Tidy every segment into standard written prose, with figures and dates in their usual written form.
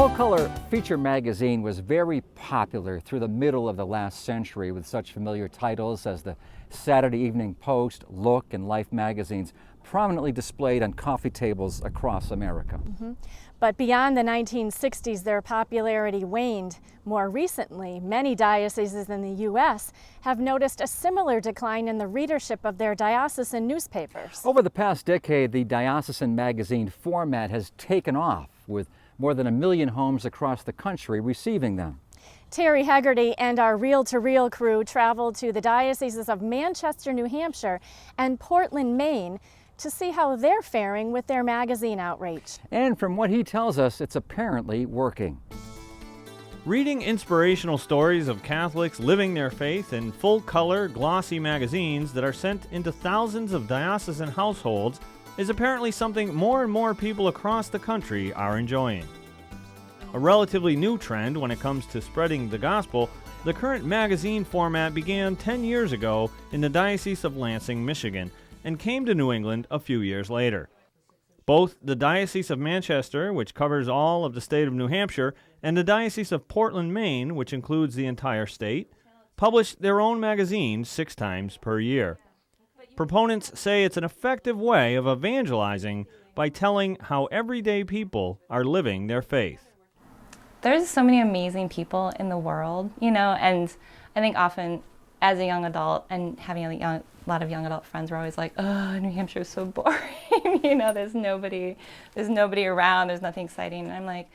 full-color feature magazine was very popular through the middle of the last century with such familiar titles as the Saturday Evening Post, Look, and Life magazines prominently displayed on coffee tables across America. But beyond the 1960s, their popularity waned. More recently, many dioceses in the U.S. have noticed a similar decline in the readership of their diocesan newspapers. Over the past decade, the diocesan magazine format has taken off, with more than 1 million homes across the country receiving them. Terry Hegarty and our Reel-to-Reel crew traveled to the dioceses of Manchester, New Hampshire and Portland, Maine to see how they're faring with their magazine outreach. And from what he tells us, it's apparently working. Reading inspirational stories of Catholics living their faith in full-color, glossy magazines that are sent into thousands of diocesan households is apparently something more and more people across the country are enjoying. A relatively new trend when it comes to spreading the gospel, the current magazine format began 10 years ago in the Diocese of Lansing, Michigan, and came to New England a few years later. Both the Diocese of Manchester, which covers all of the state of New Hampshire, and the Diocese of Portland, Maine, which includes the entire state, publish their own magazines 6 times per year. Proponents say it's an effective way of evangelizing by telling how everyday people are living their faith. There's so many amazing people in the world, and I think often as a young adult and having a lot of young adult friends, we're always like, oh, New Hampshire is so boring. There's nobody around, there's nothing exciting. And I'm like,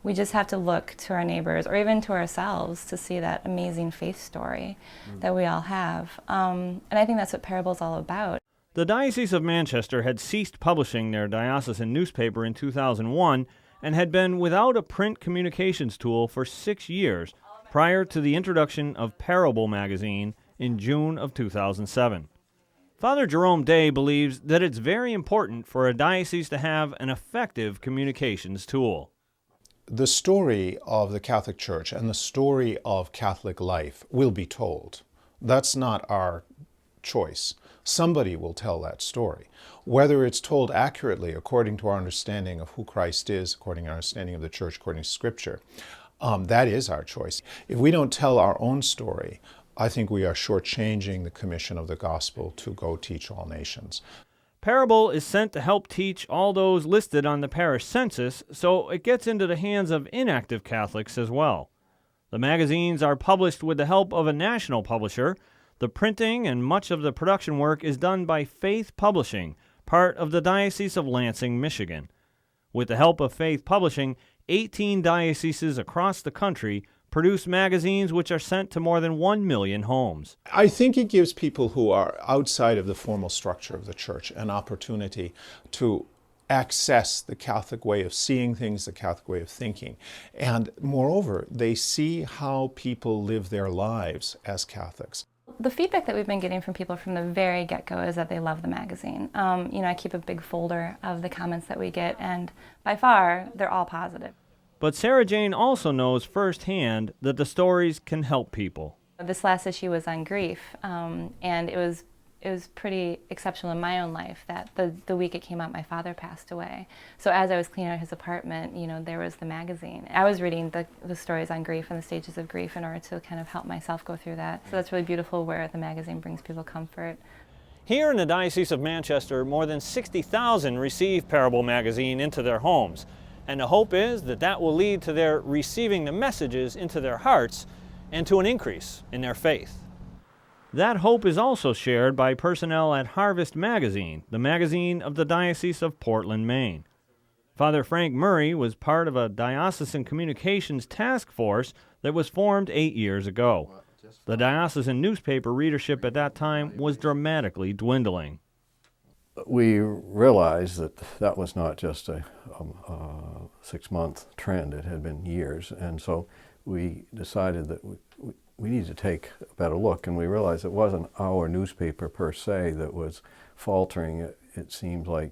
we just have to look to our neighbors or even to ourselves to see that amazing faith story that we all have. And I think that's what Parable's all about. The Diocese of Manchester had ceased publishing their diocesan newspaper in 2001 and had been without a print communications tool for 6 years prior to the introduction of Parable magazine in June of 2007. Father Jerome believes that it's very important for a diocese to have an effective communications tool. The story of the Catholic Church and the story of Catholic life will be told. That's not our choice. Somebody will tell that story. Whether it's told accurately according to our understanding of who Christ is, according to our understanding of the Church, according to Scripture, that is our choice. If we don't tell our own story, I think we are shortchanging the commission of the gospel to go teach all nations. Parable is sent to help teach all those listed on the parish census, so it gets into the hands of inactive Catholics as well. The magazines are published with the help of a national publisher. The printing and much of the production work is done by Faith Publishing, part of the Diocese of Lansing, Michigan. With the help of Faith Publishing, 18 dioceses across the country produce magazines which are sent to more than 1 million homes. I think it gives people who are outside of the formal structure of the Church an opportunity to access the Catholic way of seeing things, the Catholic way of thinking. And moreover, they see how people live their lives as Catholics. The feedback that we've been getting from people from the very get-go is that they love the magazine. I keep a big folder of the comments that we get, and by far, they're all positive. But Sarah Jane also knows firsthand that the stories can help people. This last issue was on grief, and it was pretty exceptional in my own life that the week it came out, my father passed away. So as I was cleaning out his apartment, there was the magazine. I was reading the stories on grief and the stages of grief in order to kind of help myself go through that. So that's really beautiful where the magazine brings people comfort. Here in the Diocese of Manchester, more than 60,000 receive Parable magazine into their homes. And the hope is that that will lead to their receiving the messages into their hearts and to an increase in their faith. That hope is also shared by personnel at Harvest Magazine, the magazine of the Diocese of Portland, Maine. Father Frank Murray was part of a diocesan communications task force that was formed 8 years ago. The diocesan newspaper readership at that time was dramatically dwindling. We realized that was not just a 6-month trend, it had been years, and so we decided that we needed to take a better look, and we realized it wasn't our newspaper per se that was faltering. It seems like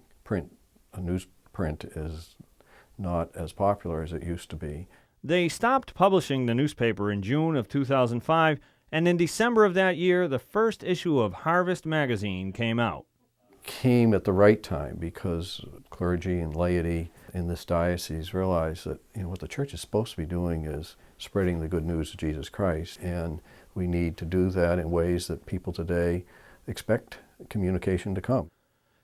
newsprint is not as popular as it used to be. They stopped publishing the newspaper in June of 2005, and in December of that year, the first issue of Harvest Magazine came out. came at the right time because clergy and laity in this diocese realized that what the church is supposed to be doing is spreading the good news of Jesus Christ, and we need to do that in ways that people today expect communication to come.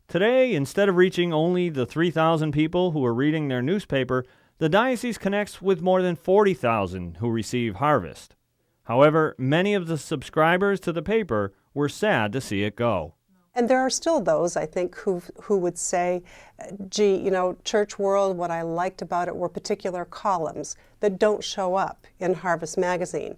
Today, instead of reaching only the 3,000 people who are reading their newspaper, the diocese connects with more than 40,000 who receive Harvest. However, many of the subscribers to the paper were sad to see it go. And there are still those, I think, who would say, gee, Church World, what I liked about it were particular columns that don't show up in Harvest magazine.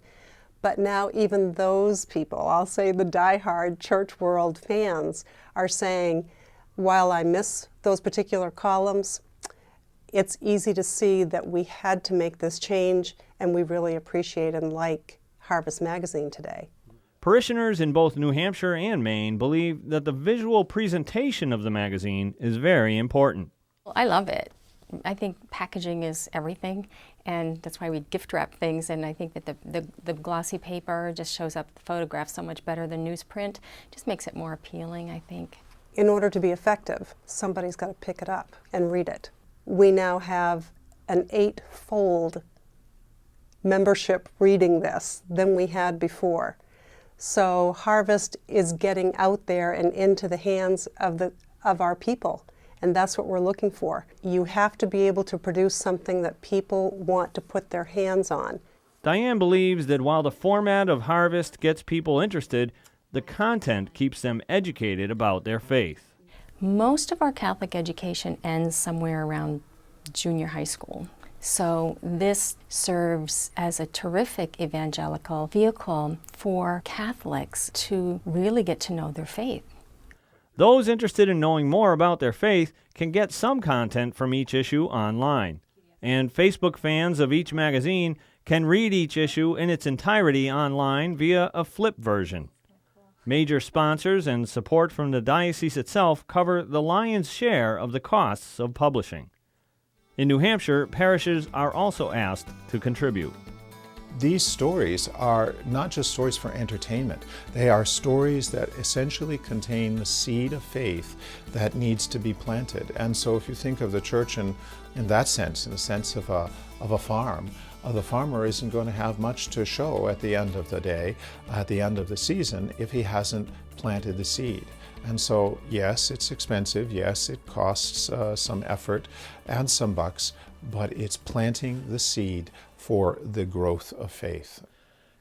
But now even those people, I'll say the diehard Church World fans, are saying, while I miss those particular columns, it's easy to see that we had to make this change, and we really appreciate and like Harvest magazine today. Parishioners in both New Hampshire and Maine believe that the visual presentation of the magazine is very important. I love it. I think packaging is everything, and that's why we gift wrap things, and I think that the glossy paper just shows up the photographs so much better than newsprint. Just makes it more appealing, I think. In order to be effective, somebody's got to pick it up and read it. We now have an 8-fold membership reading this than we had before. So Harvest is getting out there and into the hands of our people, and that's what we're looking for. You have to be able to produce something that people want to put their hands on. Diane believes that while the format of Harvest gets people interested, the content keeps them educated about their faith. Most of our Catholic education ends somewhere around junior high school. So this serves as a terrific evangelical vehicle for Catholics to really get to know their faith. Those interested in knowing more about their faith can get some content from each issue online. And Facebook fans of each magazine can read each issue in its entirety online via a flip version. Major sponsors and support from the diocese itself cover the lion's share of the costs of publishing. In New Hampshire, parishes are also asked to contribute. These stories are not just stories for entertainment. They are stories that essentially contain the seed of faith that needs to be planted. And so if you think of the church in that sense, in the sense of a farm, the farmer isn't going to have much to show at the end of the day, at the end of the season, if he hasn't planted the seed. And so, yes, it's expensive. Yes, it costs some effort and some bucks, but it's planting the seed for the growth of faith.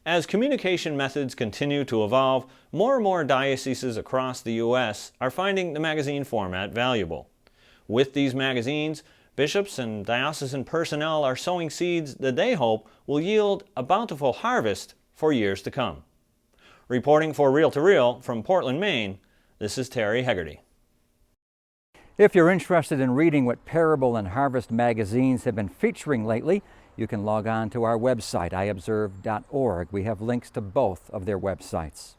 As communication methods continue to evolve, more and more dioceses across the U.S. are finding the magazine format valuable. With these magazines, bishops and diocesan personnel are sowing seeds that they hope will yield a bountiful harvest for years to come. Reporting for Reel to Reel from Portland, Maine, this is Terry Hegarty. If you're interested in reading what Parable and Harvest magazines have been featuring lately, you can log on to our website, iobserve.org. We have links to both of their websites.